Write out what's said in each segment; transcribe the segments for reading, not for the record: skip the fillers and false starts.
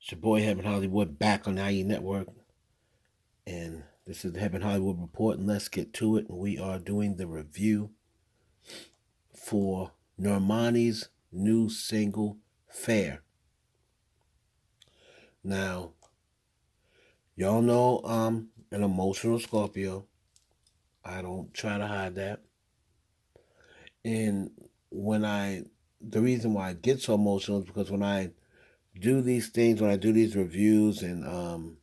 It's your boy Heaven Hollywood back on the IE Network, and this is the Heaven Hollywood Report. And let's get to it. We are doing the review for Normani's new single, Fair. Now, y'all know I'm an emotional Scorpio. I don't try to hide that. And the reason why I get so emotional is because when I do these things, when I do these reviews you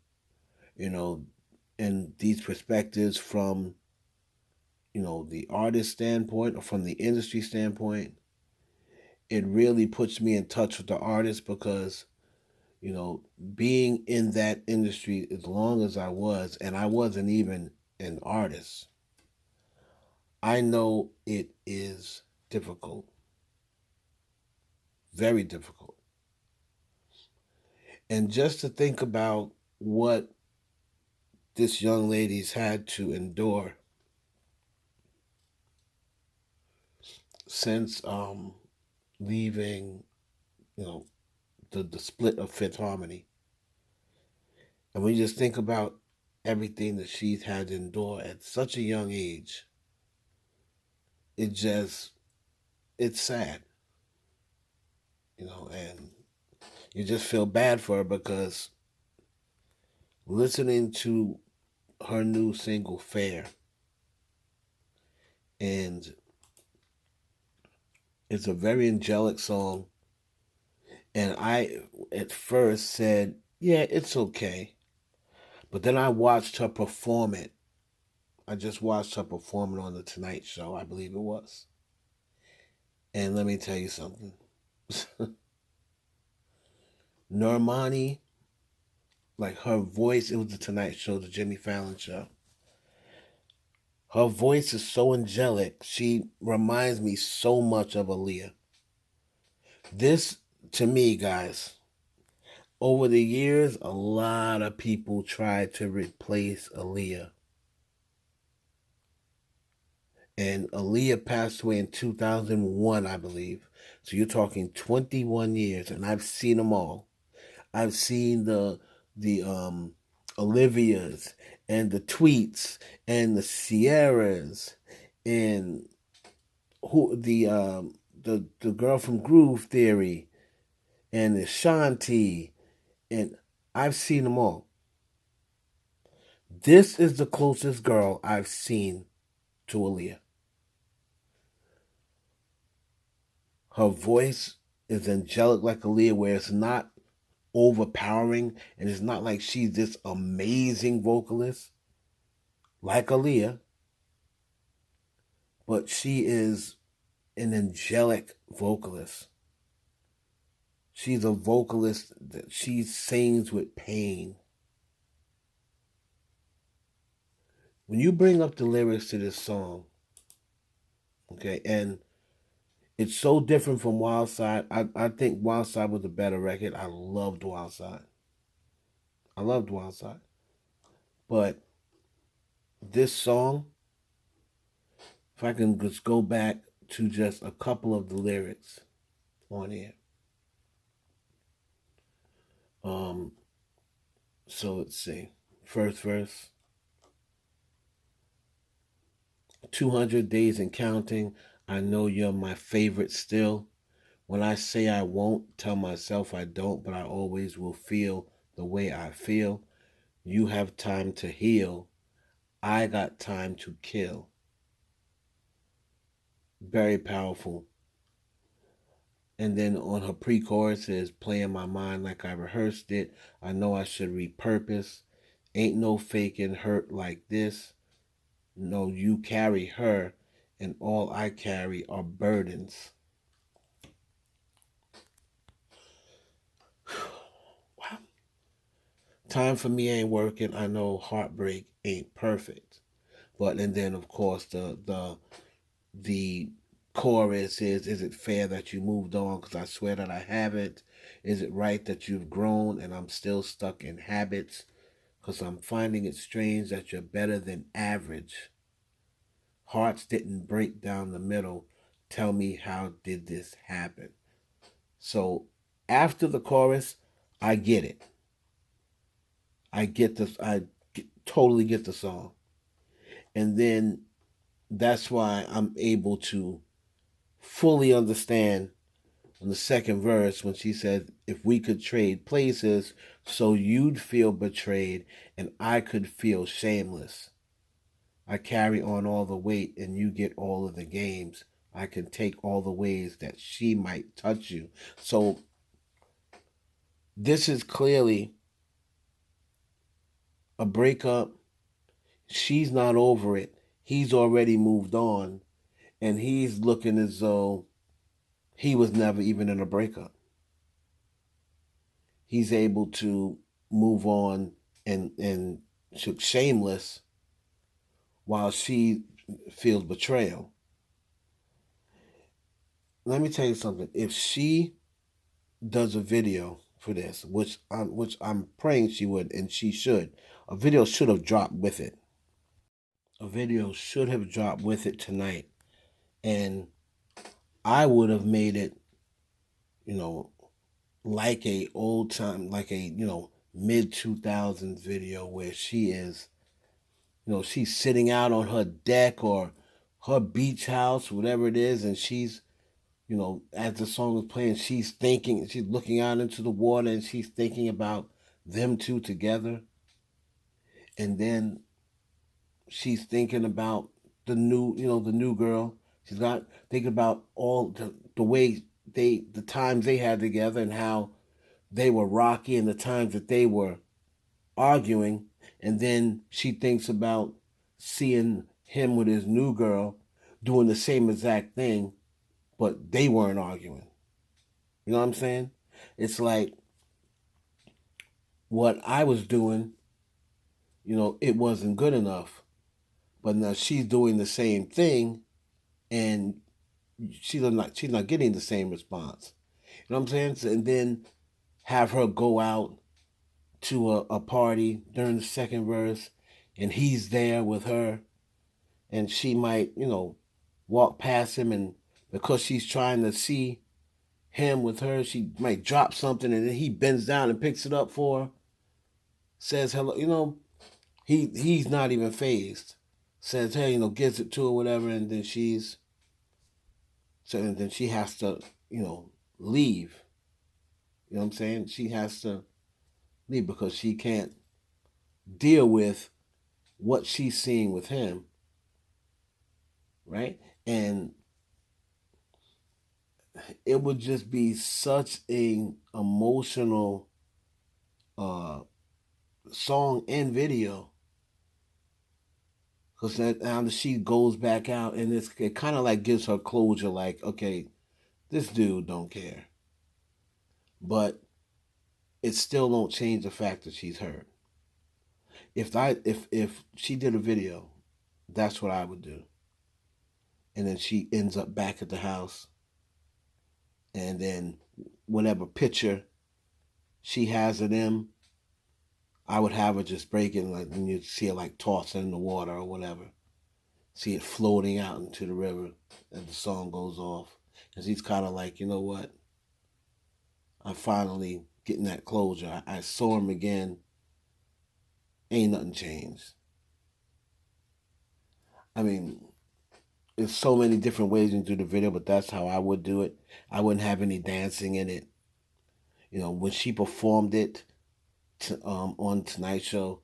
know, and these perspectives from the artist standpoint or from the industry standpoint, it really puts me in touch with the artist because, being in that industry as long as I was, and I wasn't even an artist, I know it is difficult, very difficult. And just to think about what this young lady's had to endure since leaving, you know, the split of Fifth Harmony. And when you just think about everything that she's had to endure at such a young age, it just, it's sad, and you just feel bad for her because listening to her new single, Fair, and it's a very angelic song. And I, at first, said, yeah, it's okay. But then I watched her perform it. I just watched her perform it on The Tonight Show, I believe it was. And let me tell you something. Normani, like her voice, it was The Tonight Show, the Jimmy Fallon show. Her voice is so angelic. She reminds me so much of Aaliyah. This, to me, guys, over the years, a lot of people tried to replace Aaliyah. And Aaliyah passed away in 2001, I believe. So you're talking 21 years, and I've seen them all. I've seen the Olivias and the Tweets and the Sierras and the girl from Groove Theory and the Shanti, and I've seen them all. This is the closest girl I've seen to Aaliyah. Her voice is angelic like Aaliyah, where it's not overpowering and it's not like she's this amazing vocalist like Aaliyah, but she is an angelic vocalist. She's a vocalist that she sings with pain. When you bring up the lyrics to this song, okay, and it's so different from Wild Side. I think Wild Side was a better record. I loved Wild Side. I loved Wild Side. But this song, if I can just go back to just a couple of the lyrics on here. Um, so let's see. First verse. 200 days and counting. I know you're my favorite still. When I say I won't, tell myself I don't, but I always will feel the way I feel. You have time to heal. I got time to kill. Very powerful. And then on her pre-chorus is playing my mind like I rehearsed it. I know I should repurpose. Ain't no faking hurt like this. No, you carry her, and all I carry are burdens. Wow. Time for me ain't working. I know heartbreak ain't perfect. But and then of course the chorus is it fair that you moved on? Because I swear that I haven't. Is it right that you've grown and I'm still stuck in habits? Because I'm finding it strange that you're better than average. Hearts didn't break down the middle. Tell me, how did this happen? So after the chorus, I get it. I get this. Totally get the song, and then that's why I'm able to fully understand on the second verse when she said, "If we could trade places, so you'd feel betrayed, and I could feel shameless. I carry on all the weight, and you get all of the games. I can take all the ways that she might touch you." So this is clearly a breakup. She's not over it. He's already moved on, and he's looking as though he was never even in a breakup. He's able to move on and shameless while she feels betrayal. Let me tell you something. If she does a video for this, which I'm praying she would, and she should, a video should have dropped with it. A video should have dropped with it tonight, and I would have made it, you know, like a old time, like a mid 2000s video where she is, she's sitting out on her deck or her beach house, whatever it is, and she's, as the song is playing, she's thinking, she's looking out into the water, and she's thinking about them two together, and then she's thinking about the new girl. She's got thinking about all the way the times they had together and how they were rocky and the times that they were arguing, and then she thinks about seeing him with his new girl doing the same exact thing, but they weren't arguing. You know what I'm saying? It's like what I was doing, it wasn't good enough. But now she's doing the same thing, and she's not getting the same response. You know what I'm saying? And then have her go out to a party during the second verse, and he's there with her, and she might, walk past him, and because she's trying to see him with her, she might drop something, and then he bends down and picks it up for her, says hello. He's not even phased. Says hey, gives it to her, whatever, and then she has to, leave. You know what I'm saying? She has to leave because she can't deal with what she's seeing with him, right? And it would just be such an emotional uh, song and video because now she goes back out and it kind of like gives her closure, like, okay, this dude don't care, but it still don't change the fact that she's hurt. If she did a video, that's what I would do, and then she ends up back at the house, and then whatever picture she has of them, I would have her just break it, like, and you'd see it like tossing in the water or whatever. See it floating out into the river as the song goes off. Because he's kind of like, you know what? I'm finally getting that closure. I saw him again. Ain't nothing changed. I mean, there's so many different ways you can do the video, but that's how I would do it. I wouldn't have any dancing in it. When she performed it on Tonight Show,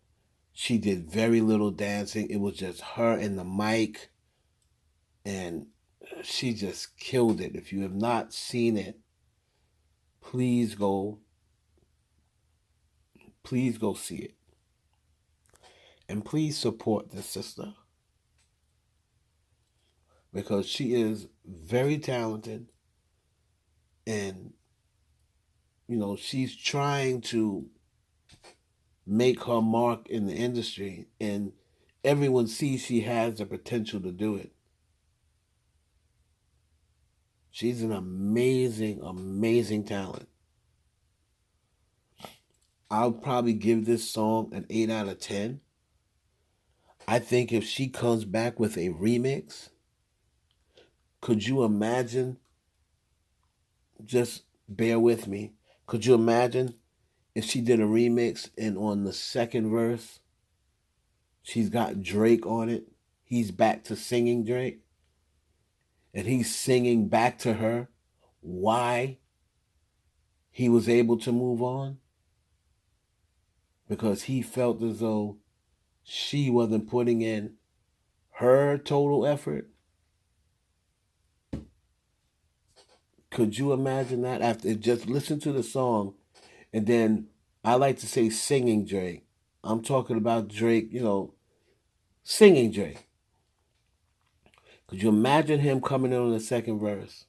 she did very little dancing. It was just her and the mic, and she just killed it. If you have not seen it, please go, please go see it, and please support this sister because she is very talented, and she's trying to make her mark in the industry, and everyone sees she has the potential to do it. She's an amazing, amazing talent. I'll probably give this song an 8 out of 10. I think if she comes back with a remix, could you imagine? Just bear with me. Could you imagine if she did a remix and on the second verse she's got Drake on it, he's back to singing Drake, and he's singing back to her why he was able to move on because he felt as though she wasn't putting in her total effort. Could you imagine that? After just listen to the song, and then I like to say singing Drake. I'm talking about Drake, singing Drake. Could you imagine him coming in on the second verse?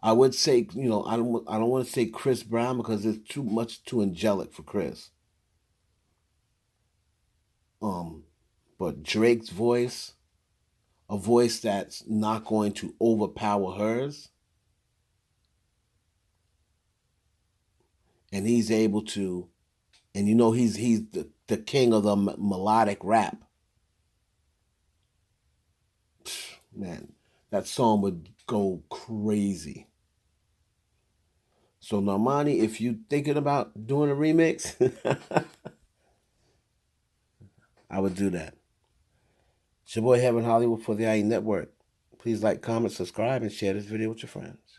I would say, I don't want to say Chris Brown because it's too angelic for Chris. Um, but Drake's voice, a voice that's not going to overpower hers, and he's able to, and he's the king of the melodic rap. Man, that song would go crazy. So Normani, if you thinking about doing a remix, I would do that. It's your boy Heaven Hollywood for the IE Network. Please like, comment, subscribe, and share this video with your friends.